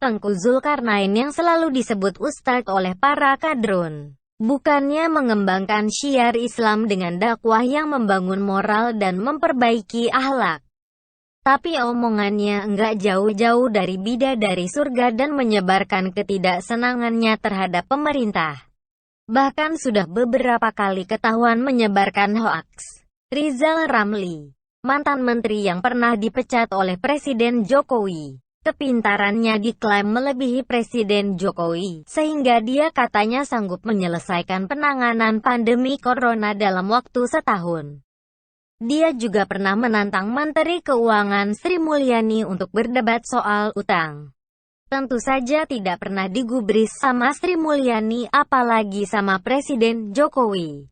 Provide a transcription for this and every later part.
Tengku Zulkarnain yang selalu disebut Ustadz oleh para kadrun. Bukannya mengembangkan syiar Islam dengan dakwah yang membangun moral dan memperbaiki akhlak. Tapi omongannya enggak jauh-jauh dari bidadari surga dan menyebarkan ketidaksenangannya terhadap pemerintah. Bahkan sudah beberapa kali ketahuan menyebarkan hoaks. Rizal Ramli, mantan menteri yang pernah dipecat oleh Presiden Jokowi. Kepintarannya diklaim melebihi Presiden Jokowi, sehingga dia katanya sanggup menyelesaikan penanganan pandemi corona dalam waktu setahun. Dia juga pernah menantang Menteri Keuangan Sri Mulyani untuk berdebat soal utang. Tentu saja tidak pernah digubris sama Sri Mulyani, apalagi sama Presiden Jokowi.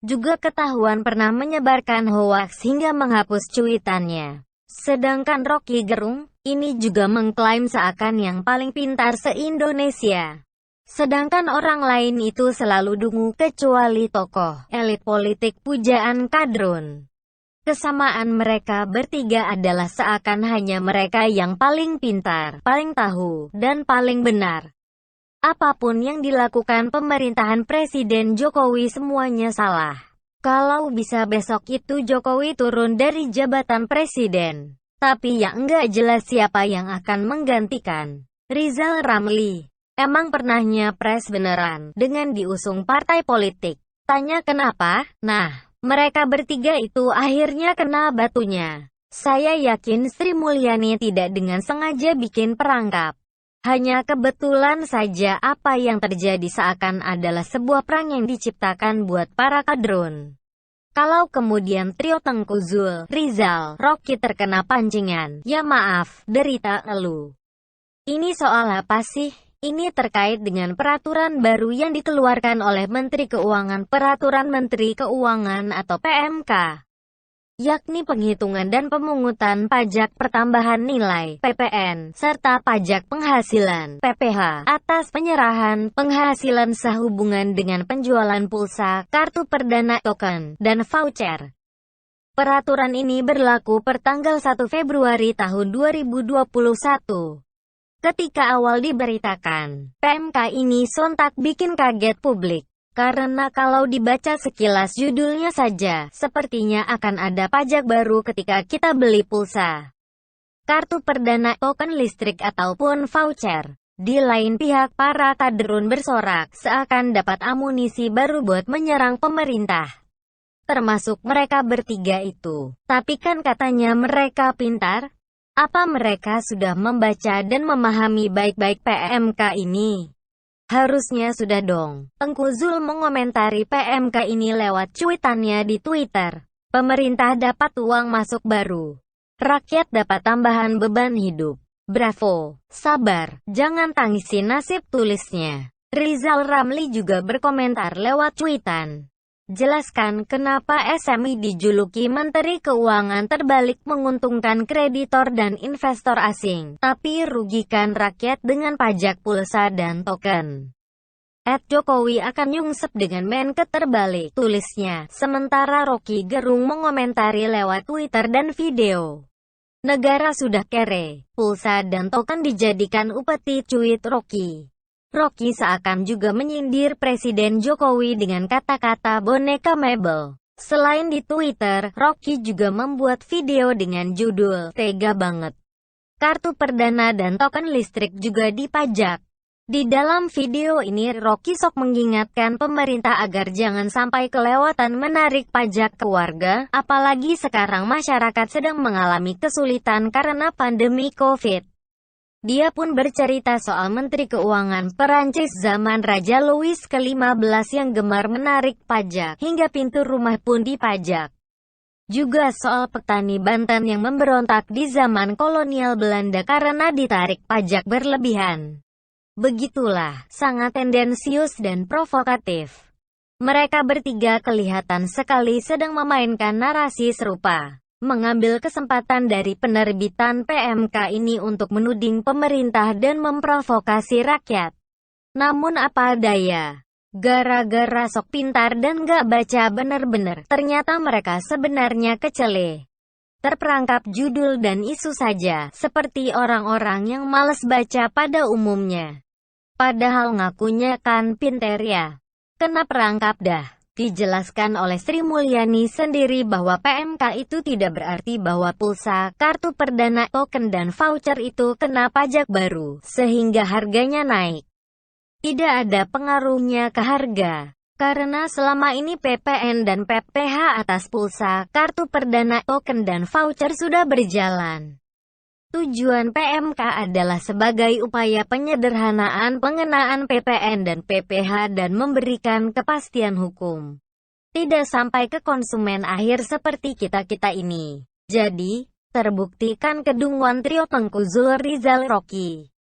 Juga ketahuan pernah menyebarkan hoaks hingga menghapus cuitannya. Sedangkan Rocky Gerung, ini juga mengklaim seakan yang paling pintar se-Indonesia. Sedangkan orang lain itu selalu dungu kecuali tokoh elit politik pujaan kadrun. Kesamaan mereka bertiga adalah seakan hanya mereka yang paling pintar, paling tahu, dan paling benar. Apapun yang dilakukan pemerintahan Presiden Jokowi semuanya salah. Kalau bisa besok itu Jokowi turun dari jabatan presiden. Tapi yang enggak jelas siapa yang akan menggantikan Rizal Ramli. Emang pernahnya pres beneran dengan diusung partai politik? Tanya kenapa? Nah, mereka bertiga itu akhirnya kena batunya. Saya yakin Sri Mulyani tidak dengan sengaja bikin perangkap. Hanya kebetulan saja apa yang terjadi seakan adalah sebuah perang yang diciptakan buat para kadrun. Kalau kemudian trio Tengku Zul, Rizal, Rocky terkena pancingan, ya maaf, derita elu. Ini soal apa sih? Ini terkait dengan peraturan baru yang dikeluarkan oleh Menteri Keuangan, Peraturan Menteri Keuangan atau PMK. Yakni penghitungan dan pemungutan pajak pertambahan nilai (PPN) serta pajak penghasilan (PPH) atas penyerahan penghasilan sehubungan dengan penjualan pulsa, kartu perdana, token, dan voucher. Peraturan ini berlaku per tanggal 1 Februari tahun 2021. Ketika awal diberitakan, PMK ini sontak bikin kaget publik. Karena kalau dibaca sekilas judulnya saja, sepertinya akan ada pajak baru ketika kita beli pulsa, kartu perdana, token listrik ataupun voucher. Di lain pihak, para kadrun bersorak, seakan dapat amunisi baru buat menyerang pemerintah. Termasuk mereka bertiga itu. Tapi kan katanya mereka pintar? Apa mereka sudah membaca dan memahami baik-baik PMK ini? Harusnya sudah dong. Tengku Zul mengomentari PMK ini lewat cuitannya di Twitter. Pemerintah dapat uang masuk baru. Rakyat dapat tambahan beban hidup. Bravo. Sabar. Jangan tangisi nasib, tulisnya. Rizal Ramli juga berkomentar lewat cuitan. Jelaskan kenapa SMI dijuluki Menteri Keuangan terbalik, menguntungkan kreditor dan investor asing, tapi rugikan rakyat dengan pajak pulsa dan token. Jokowi akan nyungsep dengan Menkes terbalik, tulisnya. Sementara Rocky Gerung mengomentari lewat Twitter dan video. Negara sudah kere, pulsa dan token dijadikan upeti, cuit Rocky. Rocky seakan juga menyindir Presiden Jokowi dengan kata-kata boneka mebel. Selain di Twitter, Rocky juga membuat video dengan judul "Tega banget. Kartu perdana dan token listrik juga dipajak." Di dalam video ini Rocky sok mengingatkan pemerintah agar jangan sampai kelewatan menarik pajak ke warga, apalagi sekarang masyarakat sedang mengalami kesulitan karena pandemi COVID. Dia pun bercerita soal Menteri Keuangan Perancis zaman Raja Louis ke-15 yang gemar menarik pajak, hingga pintu rumah pun dipajak. Juga soal petani Banten yang memberontak di zaman kolonial Belanda karena ditarik pajak berlebihan. Begitulah, sangat tendensius dan provokatif. Mereka bertiga kelihatan sekali sedang memainkan narasi serupa. Mengambil kesempatan dari penerbitan PMK ini untuk menuding pemerintah dan memprovokasi rakyat. Namun apa daya, gara-gara sok pintar dan gak baca bener-bener, ternyata mereka sebenarnya kecele. terperangkap judul dan isu saja, seperti orang-orang yang malas baca pada umumnya. Padahal ngakunya kan pinter ya. Kena perangkap dah. Dijelaskan oleh Sri Mulyani sendiri bahwa PMK itu tidak berarti bahwa pulsa, kartu perdana, token dan voucher itu kena pajak baru, sehingga harganya naik. Tidak ada pengaruhnya ke harga. Karena selama ini PPN dan PPh atas pulsa, kartu perdana, token dan voucher sudah berjalan. Tujuan PMK adalah sebagai upaya penyederhanaan pengenaan PPN dan PPh dan memberikan kepastian hukum. Tidak sampai ke konsumen akhir seperti kita-kita ini. Jadi, terbuktikan kedunguan trio Tengku Zulrizal Rocky.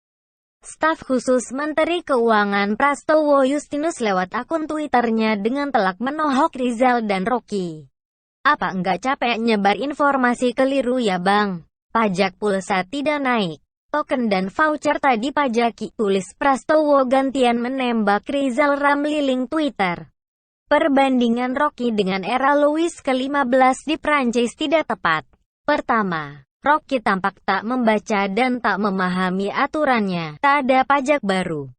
Staf khusus Menteri Keuangan Prastowo Justinus lewat akun Twitternya dengan telak menohok Rizal dan Rocky. Apa enggak capek nyebar informasi keliru ya bang? Pajak pulsa tidak naik. Token dan voucher tadi pajaki, tulis Prastowo gantian menembak Rizal Ramli link Twitter. Perbandingan Rocky dengan era Louis ke-15 di Prancis tidak tepat. Pertama, Rocky tampak tak membaca dan tak memahami aturannya, tak ada pajak baru.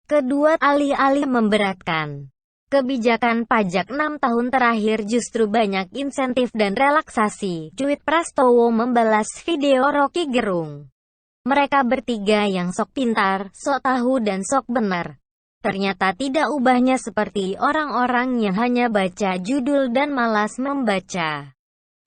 Kedua, alih-alih memberatkan kebijakan pajak 6 tahun terakhir justru banyak insentif dan relaksasi. Cuit Prastowo membalas video Rocky Gerung. Mereka bertiga yang sok pintar, sok tahu dan sok benar. Ternyata tidak ubahnya seperti orang-orang yang hanya baca judul dan malas membaca.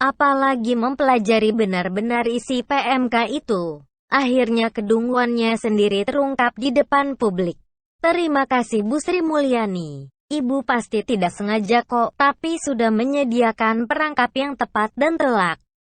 Apalagi mempelajari benar-benar isi PMK itu. Akhirnya kedunguannya sendiri terungkap di depan publik. Terima kasih Bu Sri Mulyani. Ibu pasti tidak sengaja kok, tapi sudah menyediakan perangkap yang tepat dan telak.